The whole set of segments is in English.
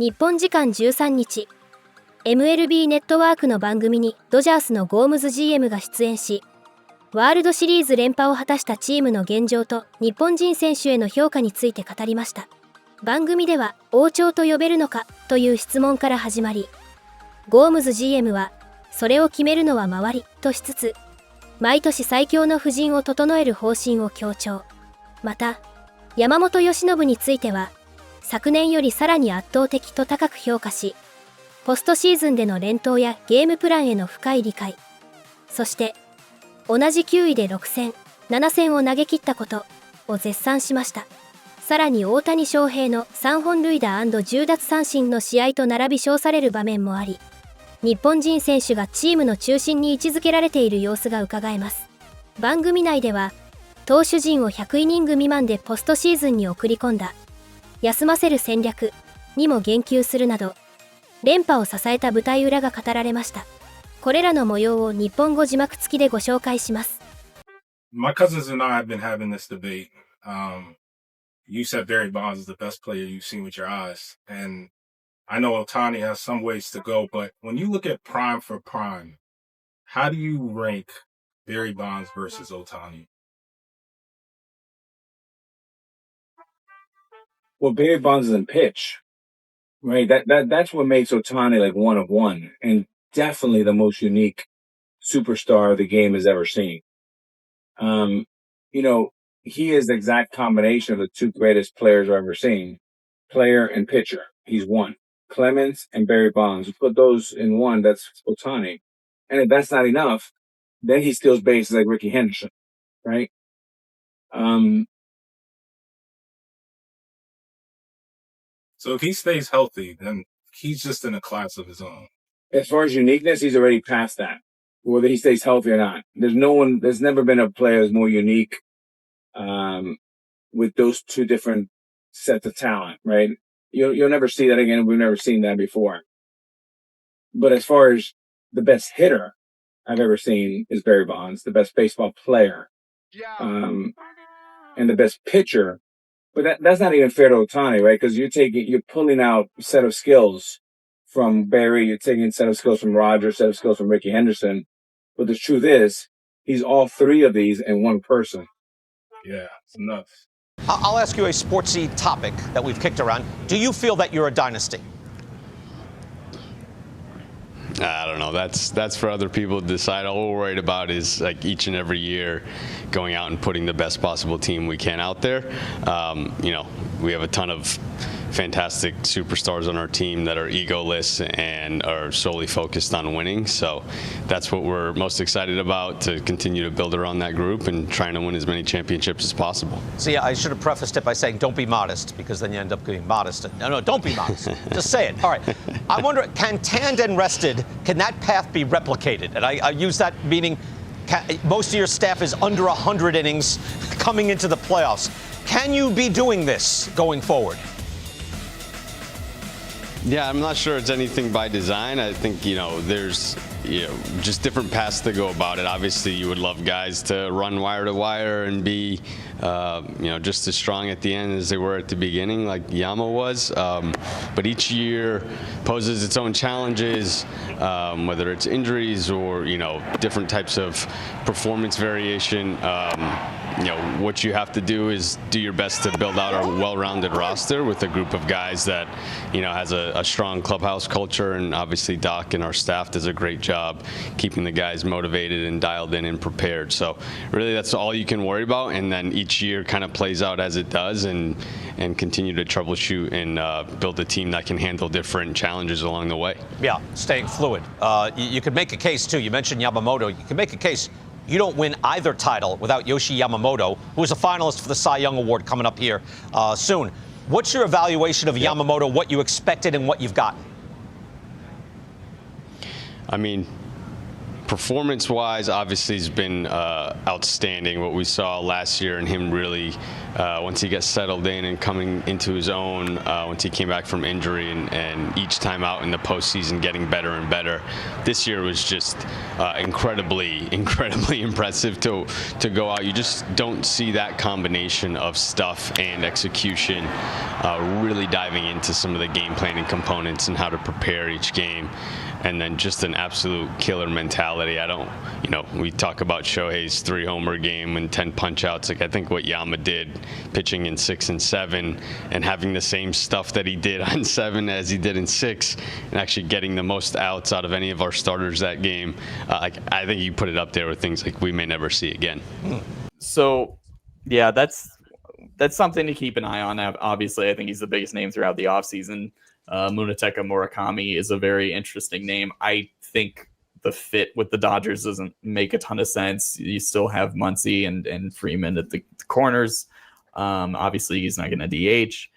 日本時間13日、MLB ネットワークの番組にドジャースのゴームズ GM が出演し、ワールドシリーズ連覇を果たしたチームの現状と日本人選手への評価について語りました。番組では王朝と呼べるのかという質問から始まり、ゴームズ GM はそれを決めるのは周りとしつつ、毎年最強の布陣を整える方針を強調。また、山本由伸については、昨年よりさらに圧倒的と高く評価し、ポストシーズンでの連投やゲームプランへの深い理解、そして同じ9位で6戦、7戦を投げ切ったことを絶賛しました。さらに大谷翔平の3本塁打&10奪三振の試合と並び称される場面もあり、日本人選手がチームの中心に位置づけられている様子がうかがえます。番組内では、投手陣を100イニング未満でポストシーズンに送り込んだ、休ませる戦略にも言及するなど、連覇を支えた舞台裏が語られました。これらの模様を日本語字幕付きでご紹介します。My cousins and I have been having this debate. You said Barry Bonds is the best player you've seen with your eyes. And I know Ohtani has some ways to go, but when you look at prime for prime, how do you rank Barry Bonds versus Ohtani? Well, Barry Bonds doesn't pitch, right? That's what makes Ohtani like one of one, and definitely the most unique superstar the game has ever seen. He is the exact combination of the two greatest players I've ever seen, player and pitcher. He's one. Clemens and Barry Bonds. You put those in one, that's Ohtani. And if that's not enough, then he steals bases like Ricky Henderson, right? So if he stays healthy, then he's just in a class of his own. As far as uniqueness, he's already past that, whether he stays healthy or not. There's never been a player that's more unique, with those two different sets of talent, right? You'll never see that again. We've never seen that before. But as far as the best hitter I've ever seen is Barry Bonds, the best baseball player, and the best pitcher. But that's not even fair to Ohtani, right? Because you're pulling out a set of skills from Barry, you're taking a set of skills from Roger, a set of skills from Ricky Henderson. But the truth is, he's all three of these in one person. Yeah, it's nuts. I'll ask you a sportsy topic that we've kicked around. Do you feel that you're a dynasty? I don't know. That's for other people to decide. All we're worried about is like each and every year going out and putting the best possible team we can out there. We have a ton of fantastic superstars on our team that are egoless and are solely focused on winning. So that's what we're most excited about, to continue to build around that group and trying to win as many championships as possible. See, I should have prefaced it by saying don't be modest, because then you end up getting modest. No, don't be modest. Just say it. All right. I wonder, can tanned and rested, can that path be replicated? And I use that meaning most of your staff is under 100 innings coming into the playoffs. Can you be doing this going forward? Yeah, I'm not sure it's anything by design. I think, there's just different paths to go about it. Obviously, you would love guys to run wire to wire and be, just as strong at the end as they were at the beginning, like Yama was. But each year poses its own challenges, whether it's injuries or, different types of performance variation. What you have to do is do your best to build out a well-rounded roster with a group of guys that, has a strong clubhouse culture. And obviously Doc and our staff does a great job keeping the guys motivated and dialed in and prepared. So really that's all you can worry about. And then each year kind of plays out as it does, and continue to troubleshoot and build a team that can handle different challenges along the way. Yeah, staying fluid. You could make a case, too. You mentioned Yamamoto. You can make a case you don't win either title without Yoshi Yamamoto, who is a finalist for the Cy Young Award coming up here soon. What's your evaluation of Yamamoto, what you expected and what you've gotten? I mean, performance-wise, obviously, has been outstanding. What we saw last year and him really, once he gets settled in and coming into his own, once he came back from injury and each time out in the postseason getting better and better. This year was just incredibly impressive to go out. You just don't see that combination of stuff and execution, really diving into some of the game planning components and how to prepare each game. And then just an absolute killer mentality. We talk about Shohei's 3-homer game and 10 punch-outs. Like, I think what Yama did pitching in 6 and 7 and having the same stuff that he did on 7 as he did in 6 and actually getting the most outs out of any of our starters that game. I think you put it up there with things like we may never see again. So, yeah, that's something to keep an eye on. Obviously, I think he's the biggest name throughout the offseason. Munetaka Murakami is a very interesting name. I think the fit with the Dodgers doesn't make a ton of sense. You still have Muncy and Freeman at the corners. Obviously, he's not going to DH.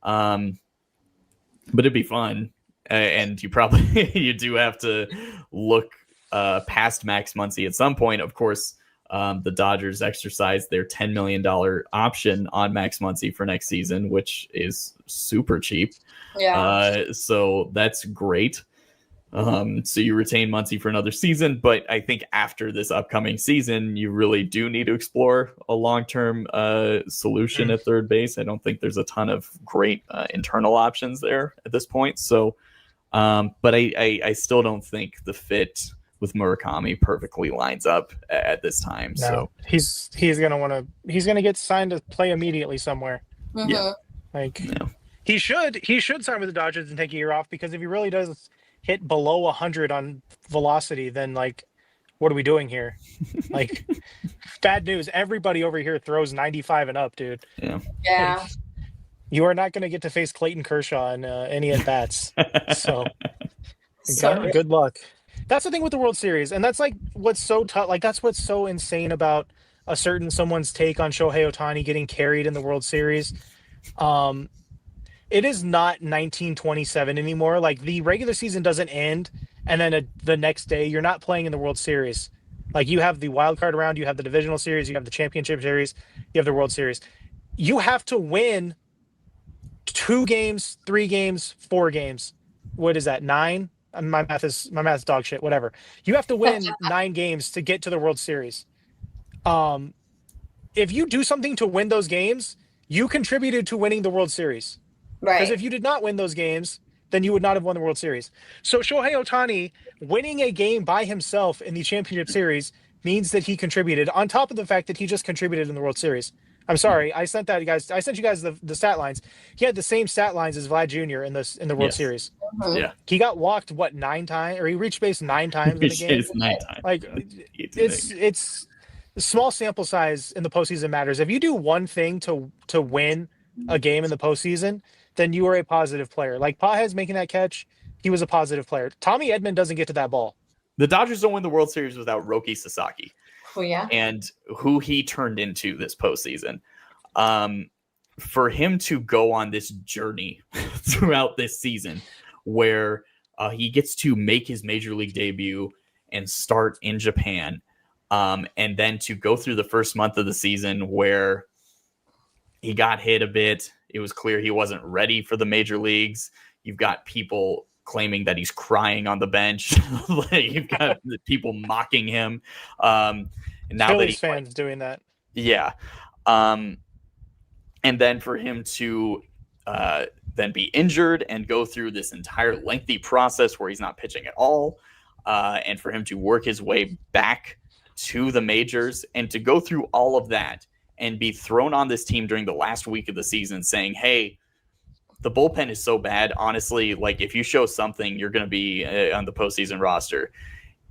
But it'd be fun. And you do have to look past Max Muncy at some point. Of course, the Dodgers exercised their $10 million option on Max Muncy for next season, which is super cheap. Yeah. So that's great. So you retain Muncy for another season, but I think after this upcoming season, you really do need to explore a long-term solution at third base. I don't think there's a ton of great internal options there at this point. So, but I still don't think the fit with Murakami perfectly lines up at this time. No, so he's gonna get signed to play immediately somewhere. Mhm. yeah. Like he should sign with the Dodgers and take a year off, because if he really does hit below 100 on velocity, then like, what are we doing here? Like, bad news. Everybody over here throws 95 and up, dude. Yeah. You are not going to get to face Clayton Kershaw in any at bats. So, So- good luck. That's the thing with the World Series, and that's like what's so tough. Like, that's what's so insane about someone's take on Shohei Ohtani getting carried in the World Series. It is not 1927 anymore. Like, the regular season doesn't end, and then the next day you're not playing in the World Series. Like, you have the wild card round, you have the divisional series, you have the championship series, you have the World Series. You have to win 2 games, 3 games, 4 games. What is that? 9? My math's dog shit. Whatever. You have to win 9 games to get to the World Series. If you do something to win those games, you contributed to winning the World Series. Because Right. if you did not win those games, then you would not have won the World Series. So Shohei Ohtani winning a game by himself in the championship series means that he contributed, on top of the fact that he just contributed in the World Series. I'm sorry, I sent you guys the stat lines. He had the same stat lines as Vlad Jr. in the World Yes. Series. Mhm. Yeah. He got walked 9 times, or he reached base 9 times in the game. It's 9 times. Like, it's small sample size in the postseason matters. If you do one thing to win a game in the postseason, then you are a positive player. Like Pahez making that catch, he was a positive player. Tommy Edman doesn't get to that ball. The Dodgers don't win the World Series without Roki Sasaki. Oh, yeah. And who he turned into this postseason. For him to go on this journey throughout this season where he gets to make his major league debut and start in Japan, and then to go through the first month of the season where he got hit a bit. It was clear he wasn't ready for the major leagues. You've got people claiming that he's crying on the bench. You've got people mocking him. And now Phillies that fans doing that. yeah. And then for him to then be injured and go through this entire lengthy process where he's not pitching at all, and for him to work his way back to the majors and to go through all of that and be thrown on this team during the last week of the season saying, hey, the bullpen is so bad. Honestly, like if you show something, you're going to be on the postseason roster.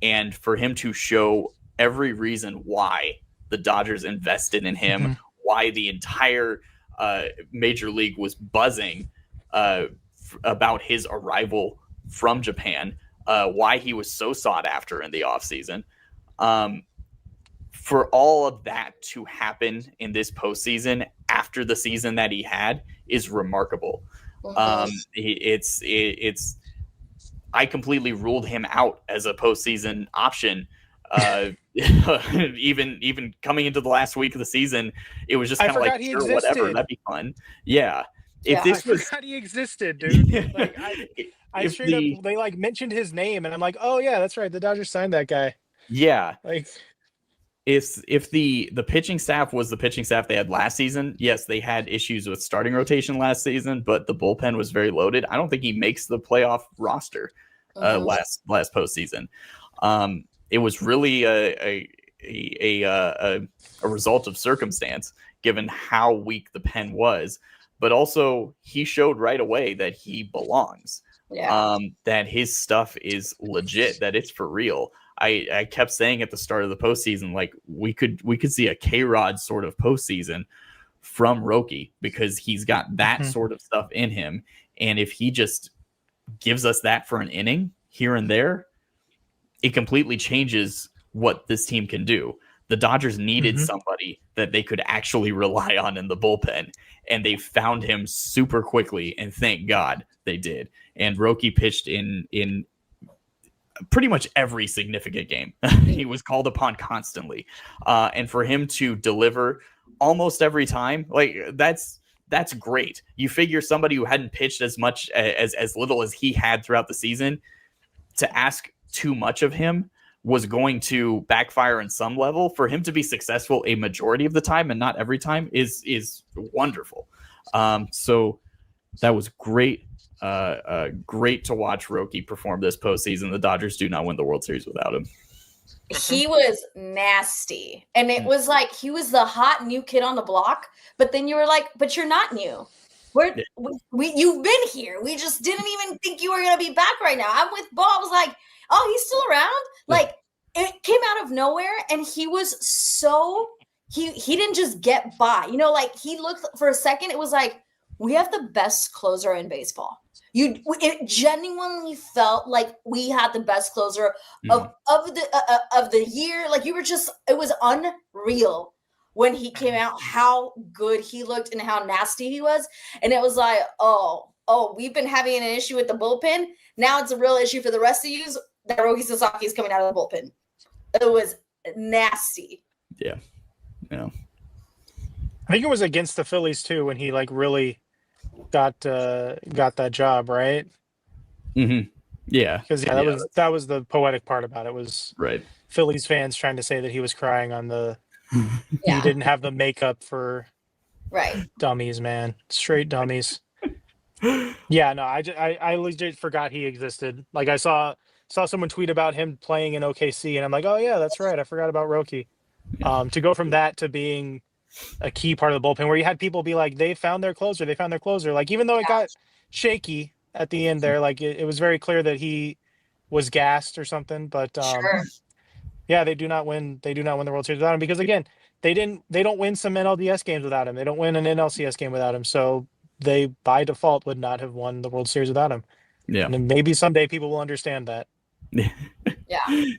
And for him to show every reason why the Dodgers invested in him, why the entire major league was buzzing about his arrival from Japan, why he was so sought after in the offseason. For all of that to happen in this postseason after the season that he had is remarkable. I completely ruled him out as a postseason option Even coming into the last week of the season, it was just kind of like, sure, whatever, that'd be fun. Yeah. I forgot he existed, dude. Like, I straight up, they like mentioned his name, and I'm like, oh yeah, that's right, the Dodgers signed that guy. Yeah. Like, if the pitching staff was the pitching staff they had last season, yes, they had issues with starting rotation last season, but the bullpen was very loaded. I don't think he makes the playoff roster last postseason. It was really a result of circumstance, given how weak the pen was. But also, he showed right away that he belongs. Yeah. That his stuff is legit. That it's for real. I kept saying at the start of the postseason, like we could see a K-Rod sort of postseason from Roki, because he's got that sort of stuff in him. And if he just gives us that for an inning here and there, it completely changes what this team can do. The Dodgers needed somebody that they could actually rely on in the bullpen, and they found him super quickly, and thank God they did. And Roki pitched in pretty much every significant game. He was called upon constantly. And for him to deliver almost every time, like that's great. You figure somebody who hadn't pitched as much as little as he had throughout the season, to ask too much of him was going to backfire in some level. For him to be successful a majority of the time and not every time is wonderful. So that was great. Great to watch Roki perform this postseason. The Dodgers do not win the World Series without him. He was nasty. And it was like he was the hot new kid on the block. But then you were like, but you're not new. You've been here. We just didn't even think you were going to be back right now. I'm with Bob. I was like, oh, he's still around? Like, it came out of nowhere, and he was so he didn't just get by. You know, like, he looked for a second, it was like, we have the best closer in baseball. It genuinely felt like we had the best closer of the year. Like, you were just, it was unreal when he came out, how good he looked and how nasty he was. And it was like, oh, we've been having an issue with the bullpen. Now it's a real issue for the rest of you that Roki Sasaki is coming out of the bullpen. It was nasty. Yeah. I think it was against the Phillies too, when he like really got that job, right? Mm-hmm. Yeah. Because that was the poetic part about it, was right. Phillies fans trying to say that he was crying on the he didn't have the makeup for dummies, man. Straight dummies. Yeah, no, I legit forgot he existed. Like, I saw someone tweet about him playing in OKC, and I'm like, oh yeah, that's right, I forgot about Roki. To go from that to being a key part of the bullpen, where you had people be like, they found their closer. Like, even though it got shaky at the end there, like it was very clear that he was gassed or something. But yeah, they do not win the World Series without him, because again, they don't win some NLDS games without him. They don't win an NLCS game without him. So they by default would not have won the World Series without him. Yeah. And maybe someday people will understand that. Yeah.